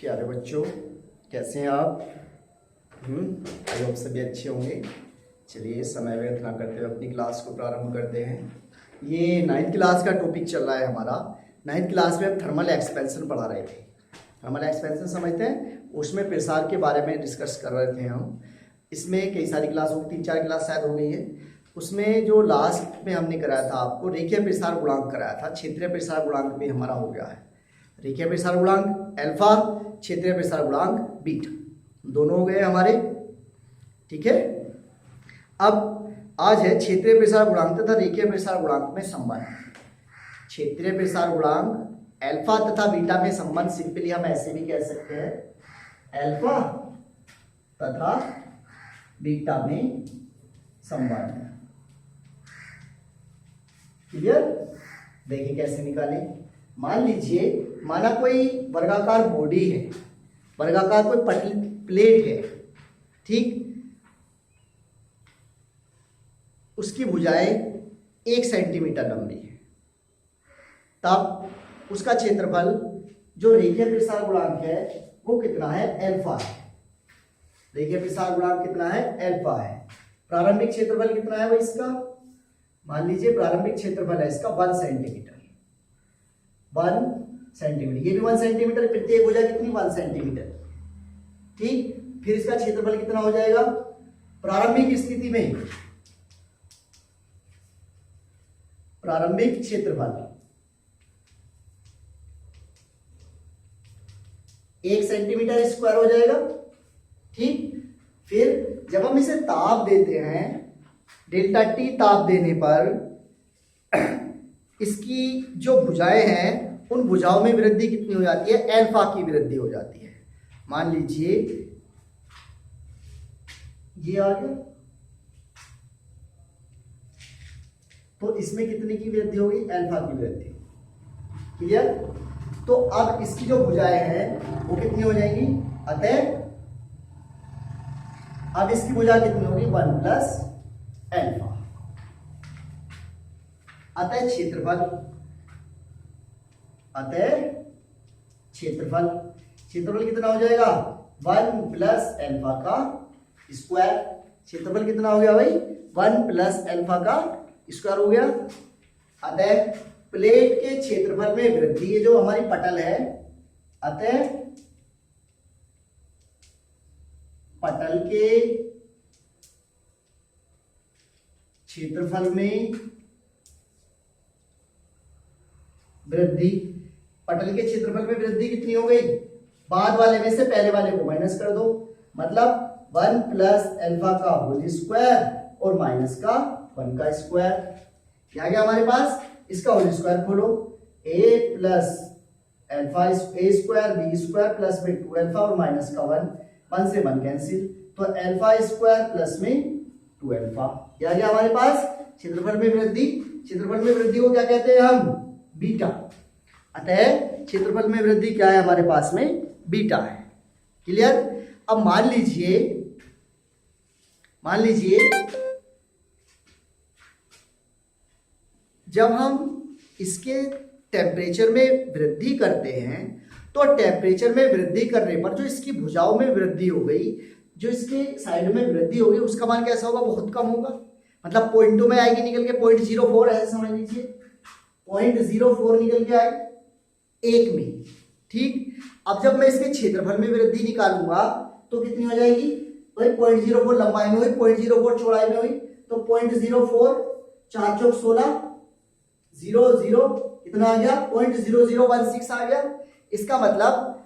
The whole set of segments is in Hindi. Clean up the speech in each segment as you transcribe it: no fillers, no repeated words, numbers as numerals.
प्यारे बच्चों, कैसे हैं आप? आई होप सभी अच्छे होंगे। चलिए समय व्यर्थ ना करते हुए अपनी क्लास को प्रारंभ करते हैं। ये 9th क्लास का टॉपिक चल रहा है हमारा। 9th क्लास में हम थर्मल एक्सपेंशन पढ़ा रहे थे। थर्मल एक्सपेंशन समझते हैं, उसमें प्रसार के बारे में डिस्कस कर रहे थे हम। इसमें कई सारी क्लास हो, 3-4 क्लास शायद हो गई है। उसमें जो लास्ट में हमने कराया था आपको रेखीय प्रसार गुणांक कराया था। क्षेत्रीय प्रसार गुणांक भी हमारा हो गया है। रेखीय प्रसार गुणांक अल्फा, क्षेत्रीय प्रसार गुणांक बीटा, दोनों हो गए हमारे। ठीक है, अब आज है क्षेत्रीय प्रसार गुणांक तथा रेखीय प्रसार गुणांक में संबंध। क्षेत्रीय प्रसार गुणांक अल्फा तथा बीटा में संबंध सिंपली हम ऐसे भी कह सकते हैं, अल्फा तथा बीटा में संबंध। क्लियर? देखिए कैसे निकाले। मान लीजिए, माना कोई वर्गाकार बॉडी है, वर्गाकार कोई पतली प्लेट है, ठीक, उसकी भुजाएं 1 सेंटीमीटर लंबी है, तब उसका क्षेत्रफल जो रेखीय प्रसार गुणांक है वो कितना है? अल्फा है। रेखीय प्रसार गुणांक कितना है? अल्फा है। प्रारंभिक क्षेत्रफल कितना है वो इसका? मान लीजिए प्रारंभिक क्षेत्रफल है इसका 1 सेंटीमीटर। 1 सेंटीमीटर, ये भी 1 सेंटीमीटर, प्रत्येक भुजा कितनी? 1 सेंटीमीटर। ठीक, फिर इसका क्षेत्रफल कितना हो जाएगा? प्रारंभिक स्थिति में प्रारंभिक क्षेत्रफल 1 सेंटीमीटर स्क्वायर हो जाएगा। ठीक, फिर जब हम इसे ताप देते हैं, डेल्टा टी ताप देने पर इसकी जो भुजाएं हैं उन भुजाओं में वृद्धि कितनी हो जाती है? अल्फा की वृद्धि हो जाती है। मान लीजिए ये आ गया, तो इसमें कितने की वृद्धि होगी? अल्फा की वृद्धि। क्लियर? तो अब इसकी जो भुजाएं हैं वो कितनी हो जाएंगी? अतः अब इसकी भुजा कितनी होगी? 1 प्लस अल्फा। अतः क्षेत्रफल क्षेत्रफल कितना हो जाएगा? 1 प्लस अल्फा का स्क्वायर। क्षेत्रफल कितना हो गया भाई? 1 प्लस अल्फा का स्क्वायर हो गया। अतः प्लेट के क्षेत्रफल में वृद्धि, ये जो हमारी पटल है, अतः पटल के क्षेत्रफल में वृद्धि। पटल के क्षेत्रफल में वृद्धि कितनी हो गई? बाद वाले में से पहले वाले को माइनस कर दो, मतलब 1 प्लस अल्फा का होल स्क्वायर और माइनस का 1 का स्क्वायर। क्या गया हमारे पास? इसका होल स्क्वायर खोलो, a plus alpha A square B square plus में 2 अल्फा और माइनस का 1 से 1 कैंसिल, तो अल्फा स्क्वायर प्लस में 2 अल्फा। क्या गया हमारे पास? क्षेत्रफल में वृद्धि। क्षेत्रफल में वृद्धि को क्या कहते हैं हम? बीटा। अतः क्षेत्रफल में वृद्धि क्या है हमारे पास में? बीटा है। क्लियर? अब मान लीजिए जब हम इसके टेम्परेचर में वृद्धि करते हैं, तो टेम्परेचर में वृद्धि करने पर जो इसकी भुजाओं में वृद्धि हो गई, जो इसके साइड में वृद्धि होगी, उसका मान कैसा होगा? बहुत कम होगा। मतलब 0.2 में आएगी निकल के 0.04, ऐसे समझ लीजिए 0.04 निकल के आएगी 1 में। ठीक, अब जब मैं इसके क्षेत्रफल में वृद्धि निकालूंगा तो कितनी हो जाएगी? वही 0.04 लंबाई में हुई, 0.04 चौड़ाई में हुई, तो 0.04 4 चौक 16 00 कितना आ गया? 0.0016 आ गया। इसका मतलब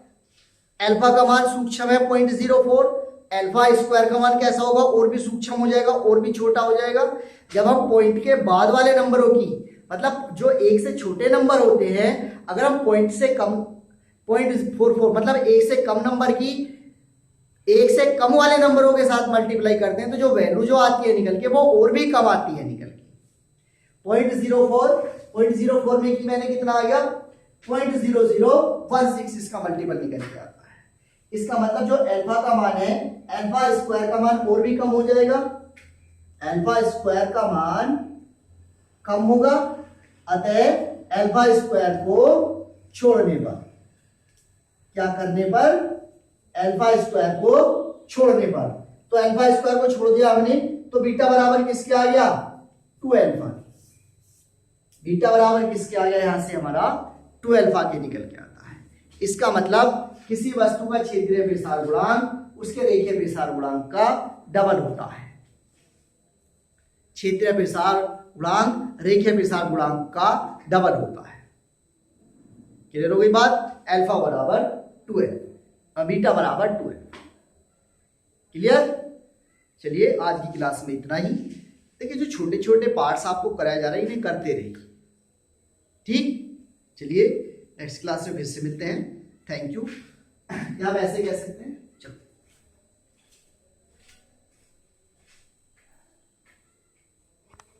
अल्फा का मान सूक्ष्म है 0.04, अल्फा स्क्वायर का मान कैसा होगा? और भी सूक्ष्म हो जाएगा, और भी छोटा हो जाएगा। जब हम पॉइंट के बाद वाले नंबरों की, मतलब जो 1 से छोटे नंबर होते हैं, अगर हम पॉइंट से कम 0.44 मतलब 1 से कम नंबर की 1 से कम वाले नंबरों के साथ मल्टीप्लाई करते हैं, तो जो वैल्यू जो आती है निकल के वो और भी कम आती है निकल के। 0.04 में की मैंने कितना आ गया? 0.0016 इसका मल्टीपल निकल के आता है। इसका मतलब जो अल्फा का मान है, अल्फा स्क्वायर का मान और भी कम हो जाएगा। अल्फा स्क्वायर का मान कम होगा, अतः अल्फा स्क्वायर को छोड़ने पर क्या करने पर? अल्फा स्क्वायर को छोड़ने पर। तो अल्फा स्क्वायर को छोड़ दिया हमने, तो बीटा बराबर किसके आ गया? 2 अल्फा। बीटा बराबर किसके आ गया? यहां से हमारा 2 अल्फा के निकल के आता है। इसका मतलब किसी वस्तु का क्षेत्रीय प्रसार गुणांक उसके रेखीय प्रसार गुणांक का डबल होता है। क्षेत्रीय प्रसार गुणांक रेखीय प्रसार गुणांक का डबल होता है। क्लियर हो गई बात? अल्फा बराबर 2 अल्फा, बीटा बराबर 2 अल्फा। क्लियर? चलिए आज की क्लास में इतना ही। देखिए जो छोटे छोटे पार्ट्स आपको कराए जा रहे हैं इन्हें करते रहिए। ठीक, चलिए नेक्स्ट क्लास में फिर से मिलते हैं। Thank you. या आप ऐसे कह सकते हैं